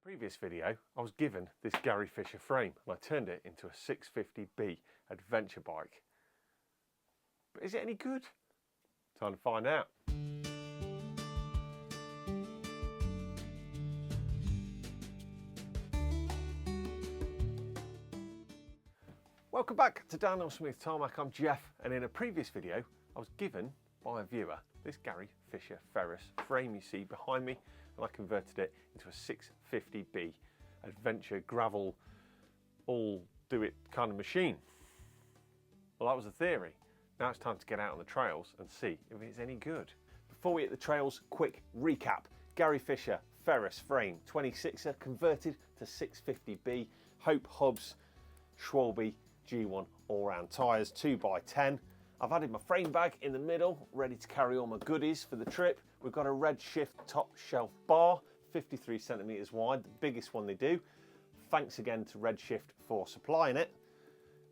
Previous video, I was given this Gary Fisher frame and I turned it into a 650B adventure bike. But is it any good? Time to find out. Welcome back to Daniel Smith Tarmac. I'm Jeff, and in a previous video I was given by a viewer this Gary Fisher ferrous frame you see behind me, and I converted it into a 650B adventure gravel all do it kind of machine. Well, that was the theory. Now it's time to get out on the trails and see if it's any good. Before we hit the trails, quick recap. Gary Fisher ferrous frame 26er converted to 650B, Hope hubs, Schwalbe G1 all-round tyres, 2x10. I've added my frame bag in the middle, ready to carry all my goodies for the trip. We've got a Redshift top shelf bar, 53 centimetres wide, the biggest one they do. Thanks again to Redshift for supplying it.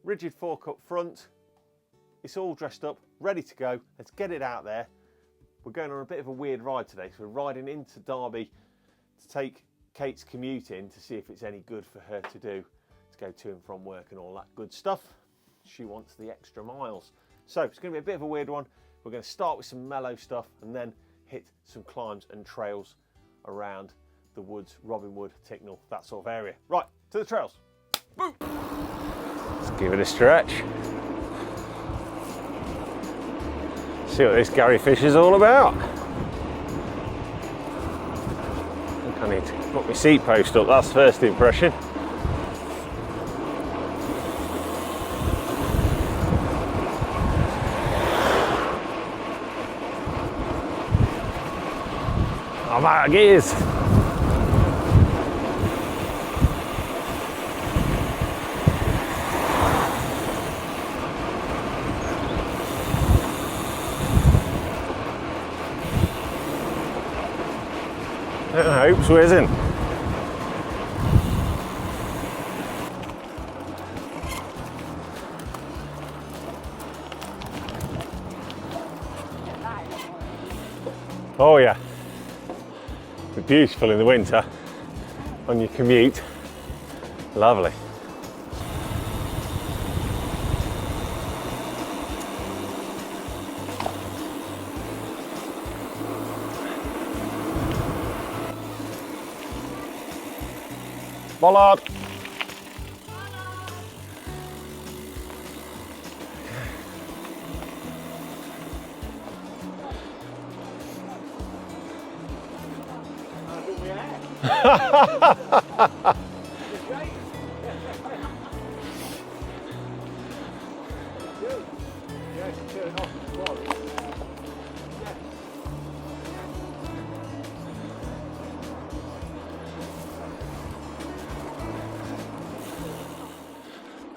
Rigid four-cut front. It's all dressed up, ready to go. Let's get it out there. We're going on a bit of a weird ride today, so we're riding into Derby to take Kate's commute in to see if it's any good for her to do, to go to and from work and all that good stuff. She wants the extra miles. So it's going to be a bit of a weird one. We're going to start with some mellow stuff and then hit some climbs and trails around the woods, Robin Wood, Ticknall, that sort of area. Right, to the trails. Boom! Let's give it a stretch. See what this Gary Fisher's all about. I think I need to put my seat post up, that's first impression. I'm out of gears. I hope so, isn't. Oh yeah. Beautiful in the winter on your commute. Lovely. Bollard.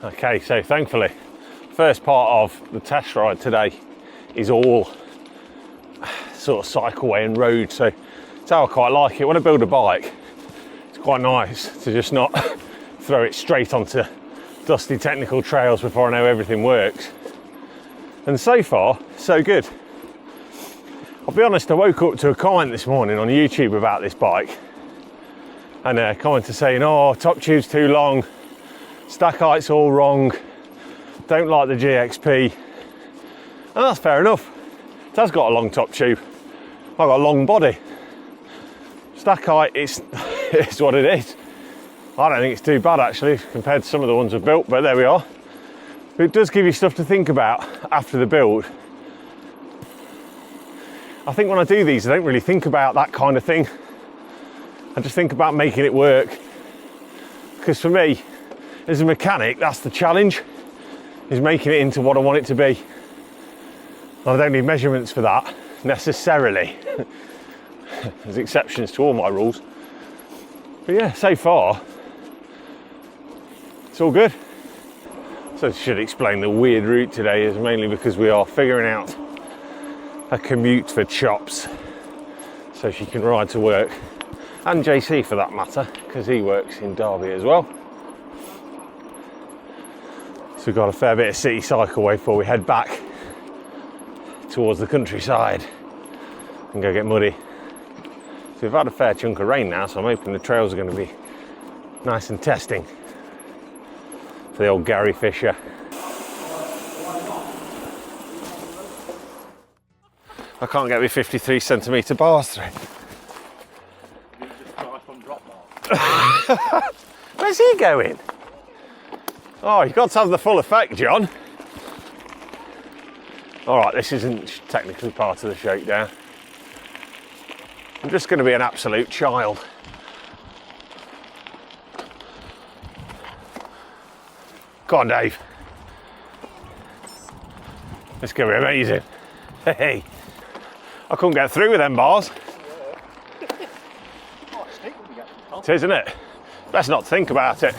Okay, so thankfully, first part of the test ride today is all sort of cycleway and road, so it's how I quite like it. When I build a bike, it's quite nice to just not throw it straight onto dusty technical trails before I know everything works. And so far, so good. I'll be honest, I woke up to a comment this morning on YouTube about this bike, and a commenter saying, oh, top tube's too long, stack height's all wrong, don't like the GXP. And that's fair enough. It has got a long top tube. I've got a long body. Stack height is it's what it is. I don't think it's too bad actually compared to some of the ones I've built, but there we are. But it does give you stuff to think about after the build. I think when I do these, I don't really think about that kind of thing. I just think about making it work. Because for me, as a mechanic, that's the challenge, is making it into what I want it to be. I don't need measurements for that, necessarily. There's exceptions to all my rules. But yeah, so far, it's all good. So I should explain the weird route today is mainly because we are figuring out a commute for Chops, so she can ride to work, and JC for that matter, because he works in Derby as well. So we've got a fair bit of city cycleway before we head back towards the countryside and go get muddy. So we've had a fair chunk of rain now, so I'm hoping the trails are going to be nice and testing for the old Gary Fisher. I can't get my 53cm bars through. Where's he going? Oh, you've got to have the full effect, John. All right, this isn't technically part of the shakedown. I'm just going to be an absolute child. Go on, Dave. This is going to be amazing. Hey, I couldn't get through with them bars. It is, isn't it? Let's not think about it.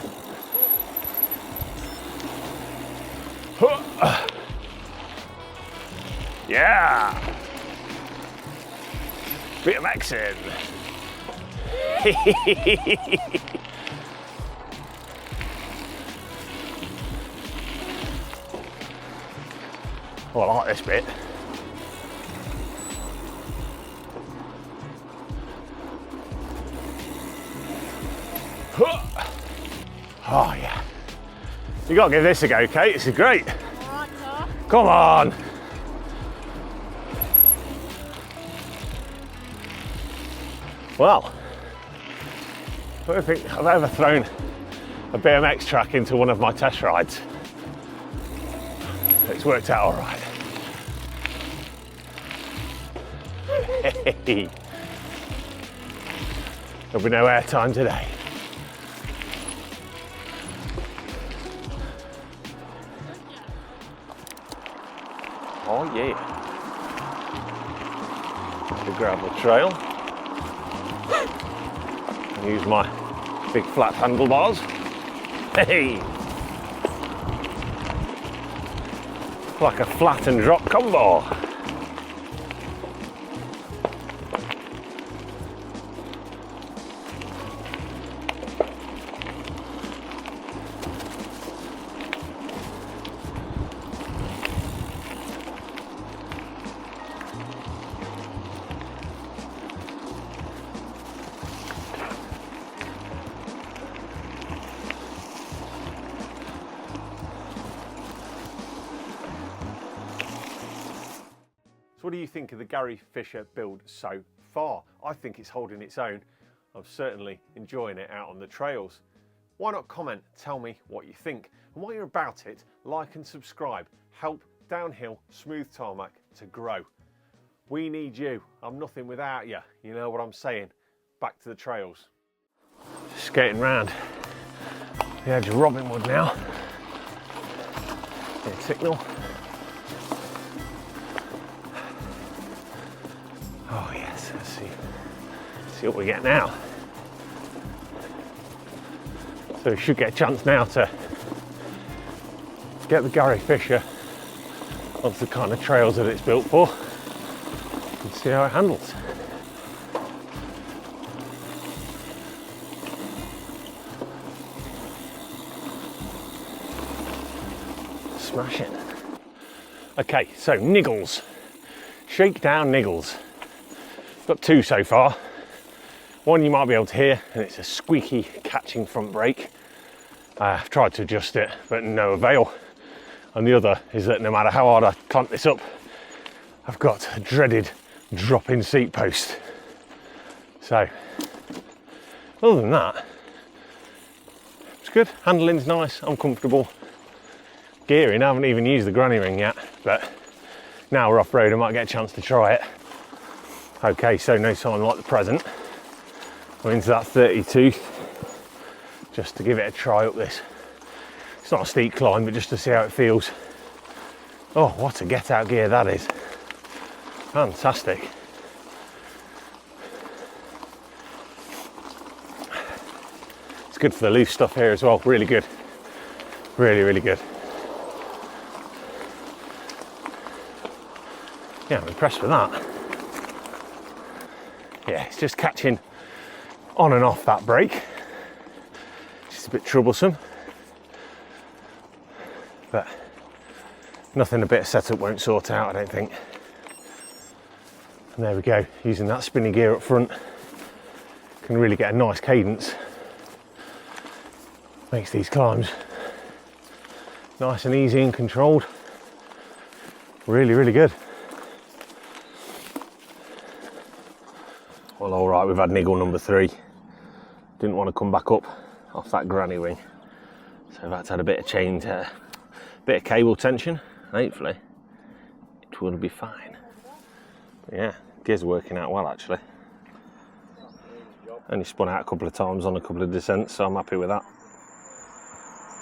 Yeah! Bit of Maxin. Oh, I like this bit. Oh yeah. You gotta give this a go, Kate. This is great. Alright, sir. Come on. Well, I don't think I've ever thrown a BMX track into one of my test rides. It's worked out all right. Hey. There'll be no airtime today. Oh yeah. The gravel trail. Use my big flat handlebars. Hey! Like a flat and drop combo. So what do you think of the Gary Fisher build so far? I think it's holding its own. I'm certainly enjoying it out on the trails. Why not comment, tell me what you think. And while you're about it, like and subscribe. Help Downhill Smooth Tarmac to grow. We need you. I'm nothing without you. You know what I'm saying. Back to the trails. Skating round the edge of Robinwood now. Get signal. Oh yes, let's see what we get now. So we should get a chance now to get the Gary Fisher onto the kind of trails that it's built for and see how it handles. Smashing. Okay, so niggles. Shakedown niggles. Got two so far. One you might be able to hear, and it's a squeaky catching front brake. I've tried to adjust it, but no avail. And the other is that no matter how hard I clamp this up, I've got a dreaded drop-in seat post. So, other than that, it's good. Handling's nice, I'm comfortable. Gearing, I haven't even used the granny ring yet, but now we're off-road, I might get a chance to try it. Okay, so no sign like the present. I'm into that 30 tooth just to give it a try up this. It's not a steep climb, but just to see how it feels. Oh, what a get out gear that is. Fantastic. It's good for the loose stuff here as well, really good. Really, really good. Yeah, I'm impressed with that. Yeah, it's just catching on and off that brake. It's a bit troublesome, but nothing a bit of setup won't sort out, I don't think. And there we go, using that spinny gear up front. can really get a nice cadence. Makes these climbs nice and easy and controlled. Really, really good. Well, all right, we've had niggle number 3. Didn't want to come back up off that granny wing, so I've had to add a bit of chain, bit of cable tension. Hopefully it will be fine. But yeah, gear's working out well actually. Only spun out a couple of times on a couple of descents, so I'm happy with that.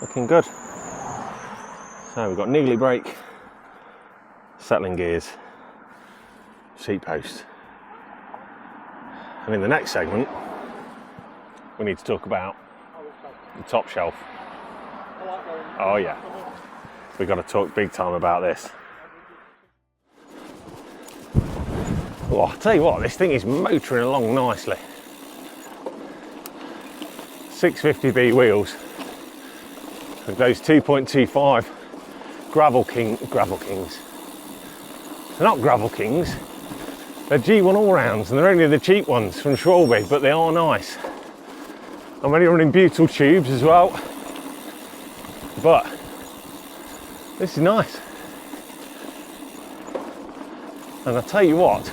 Looking good. So we've got niggly brake, settling gears, seat post. And in the next segment, we need to talk about the top shelf. Oh yeah, we've got to talk big time about this. Oh, I'll tell you what, this thing is motoring along nicely. 650B wheels with those 2.25 Gravel Kings. They're not Gravel Kings, they're G1 all-rounds, and they're only the cheap ones from Schwalbe, but they are nice. I'm only running butyl tubes as well, but this is nice. And I'll tell you what,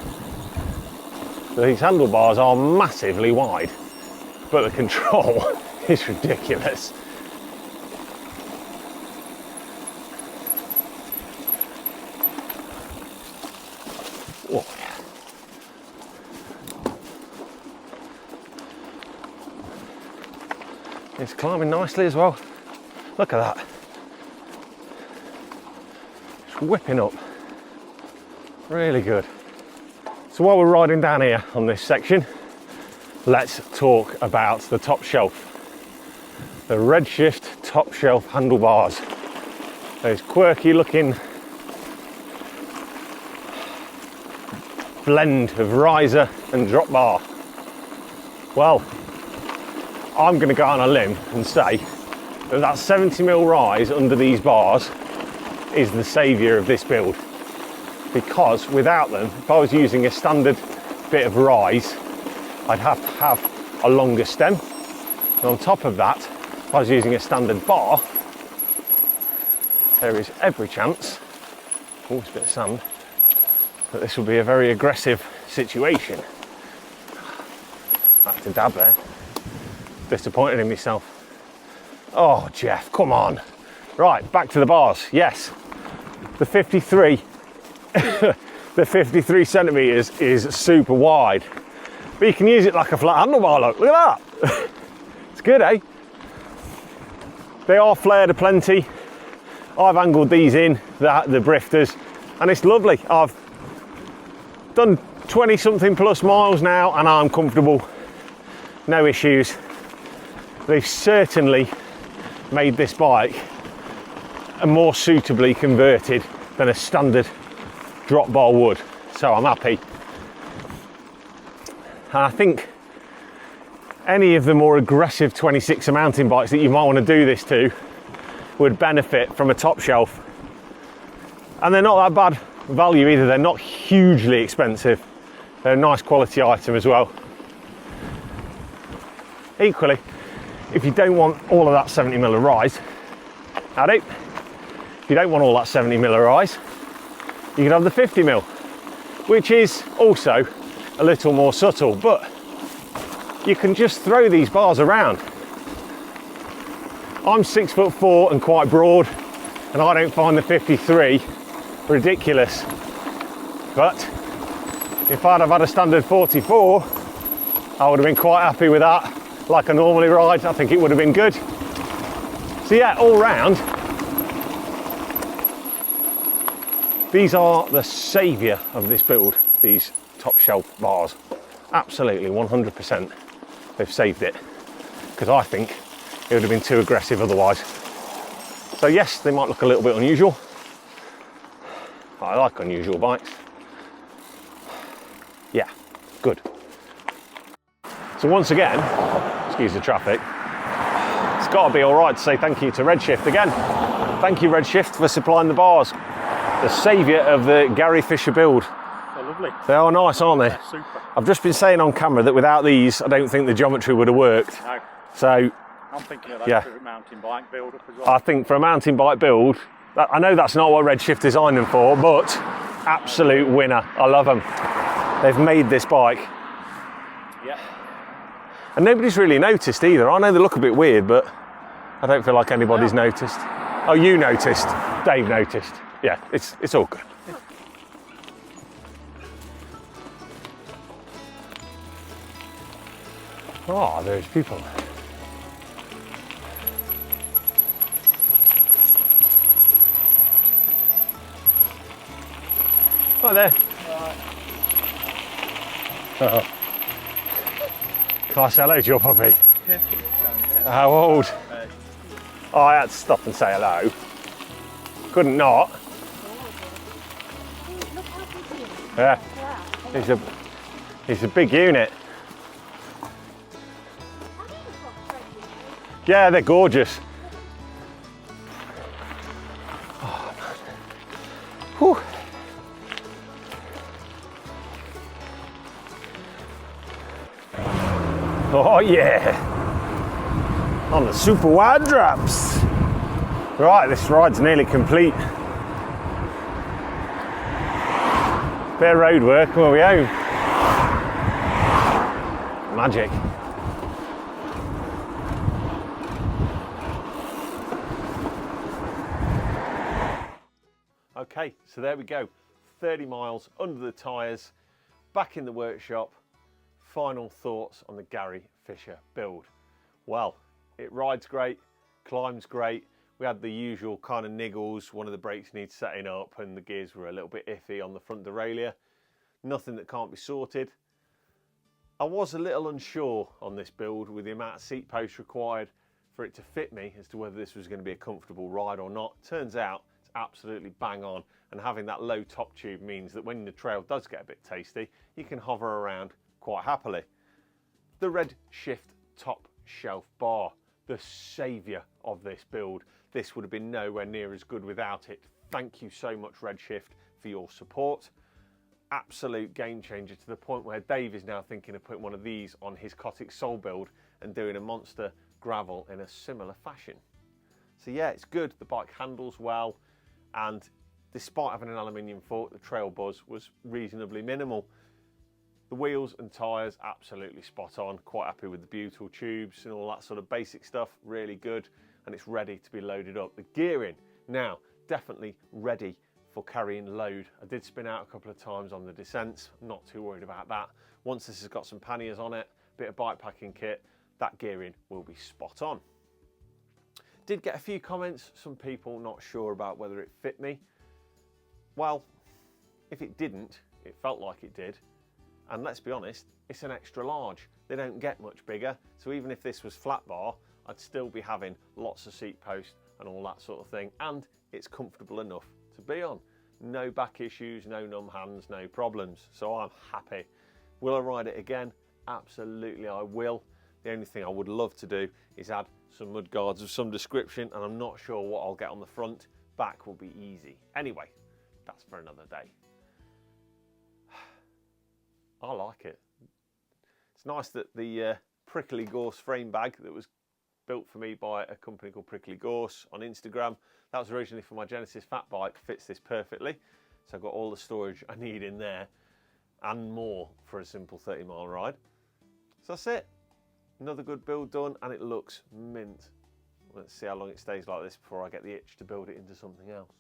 these handlebars are massively wide, but the control is ridiculous. Whoa. It's climbing nicely as well. Look at that. It's whipping up. Really good. So while we're riding down here on this section, let's talk about the top shelf. The Redshift top shelf handlebars. Those quirky looking blend of riser and drop bar. Well, I'm going to go on a limb and say that that 70mm rise under these bars is the saviour of this build, because without them, if I was using a standard bit of rise, I'd have to have a longer stem, and on top of that, if I was using a standard bar, there is every chance, oh, it's a bit of sand, that this will be a very aggressive situation. I had to dab there. Disappointed in myself. Oh, Jeff, come on. Right, back to the bars. Yes, the 53 the 53 centimeters is super wide, but you can use it like a flat handlebar. Look at that. It's good, eh? They are flared aplenty. I've angled these in, the brifters, and it's lovely. I've done 20 something plus miles now and I'm comfortable, no issues. They've certainly made this bike a more suitably converted than a standard drop bar would, so I'm happy. And I think any of the more aggressive 26er mountain bikes that you might want to do this to would benefit from a top shelf. And they're not that bad value either. They're not hugely expensive. They're a nice quality item as well. Equally, if you don't want all of that 70mm rise, howdy. If you don't want all that 70mm rise, you can have the 50mm, which is also a little more subtle, but you can just throw these bars around. I'm 6'4" and quite broad, and I don't find the 53 ridiculous. But if I'd have had a standard 44, I would have been quite happy with that. Like I normally ride, I think it would have been good. So yeah, all round, these are the saviour of this build, these top shelf bars. Absolutely, 100%, they've saved it, because I think it would have been too aggressive otherwise. So yes, they might look a little bit unusual. I like unusual bikes. Yeah, good. So once again, excuse the traffic, it's got to be all right to say thank you to Redshift again. Thank you, Redshift, for supplying the bars. The saviour of the Gary Fisher build. They're lovely. They are nice, aren't they? Super. I've just been saying on camera that without these, I don't think the geometry would have worked. No. So, I'm thinking of that yeah. for a mountain bike build up as well. I think for a mountain bike build, I know that's not what Redshift designed them for, but absolute winner. I love them. They've made this bike. Yeah. And nobody's really noticed either. I know they look a bit weird, but I don't feel like anybody's noticed. Oh, you noticed. Dave noticed. Yeah, it's all good. Oh, there's people. Right there. Oh. Can I say hello to your puppy? Yeah. How old? Oh, I had to stop and say hello. Couldn't not. Yeah. He's a big unit. Yeah, they're gorgeous. Oh, man. Whew. Oh yeah, on the super wide drops. Right, this ride's nearly complete. Bit of road work, and we'll be home. Magic. Okay, so there we go. 30 miles under the tyres, back in the workshop. Final thoughts on the Gary Fisher build. Well, it rides great, climbs great. We had the usual kind of niggles. One of the brakes needs setting up and the gears were a little bit iffy on the front derailleur. Nothing that can't be sorted. I was a little unsure on this build with the amount of seat posts required for it to fit me as to whether this was going to be a comfortable ride or not. Turns out it's absolutely bang on, and having that low top tube means that when the trail does get a bit tasty, you can hover around quite happily. The Redshift top shelf bar, the saviour of this build. This would have been nowhere near as good without it. Thank you so much, Redshift, for your support. Absolute game changer, to the point where Dave is now thinking of putting one of these on his Cotic Soul build and doing a monster gravel in a similar fashion. So yeah, it's good. The bike handles well, and despite having an aluminium fork, the trail buzz was reasonably minimal. The wheels and tyres, absolutely spot on. Quite happy with the butyl tubes and all that sort of basic stuff. Really good, and it's ready to be loaded up. The gearing, now, definitely ready for carrying load. I did spin out a couple of times on the descents. Not too worried about that. Once this has got some panniers on it, a bit of bike packing kit, that gearing will be spot on. Did get a few comments, some people not sure about whether it fit me. Well, if it didn't, it felt like it did. And let's be honest, it's an extra large. They don't get much bigger. So even if this was flat bar, I'd still be having lots of seat post and all that sort of thing. And it's comfortable enough to be on. No back issues, no numb hands, no problems. So I'm happy. Will I ride it again? Absolutely I will. The only thing I would love to do is add some mud guards of some description, and I'm not sure what I'll get on the front. Back will be easy. Anyway, that's for another day. I like it. It's nice that the Prickly Gorse frame bag that was built for me by a company called Prickly Gorse on Instagram, that was originally for my Genesis fat bike, fits this perfectly. So I've got all the storage I need in there and more for a simple 30-mile ride. So that's it. Another good build done, and it looks mint. Let's see how long it stays like this before I get the itch to build it into something else.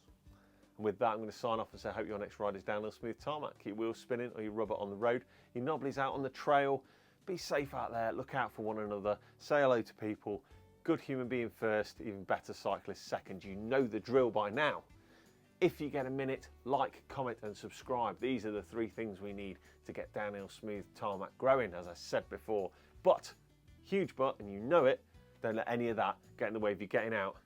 And with that, I'm going to sign off and say I hope your next ride is downhill smooth tarmac. Keep your wheels spinning or your rubber on the road. Your knobblies out on the trail. Be safe out there. Look out for one another. Say hello to people. Good human being first, even better cyclist second. You know the drill by now. If you get a minute, like, comment and subscribe. These are the 3 things we need to get downhill smooth tarmac growing, as I said before. But, huge but, and you know it, don't let any of that get in the way of you getting out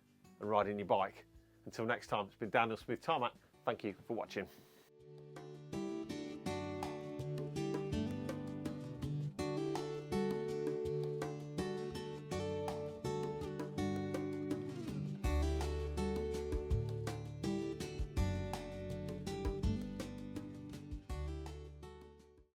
and riding your bike. Until next time, it's been Downhill Smooth Tarmac. Thank you for watching.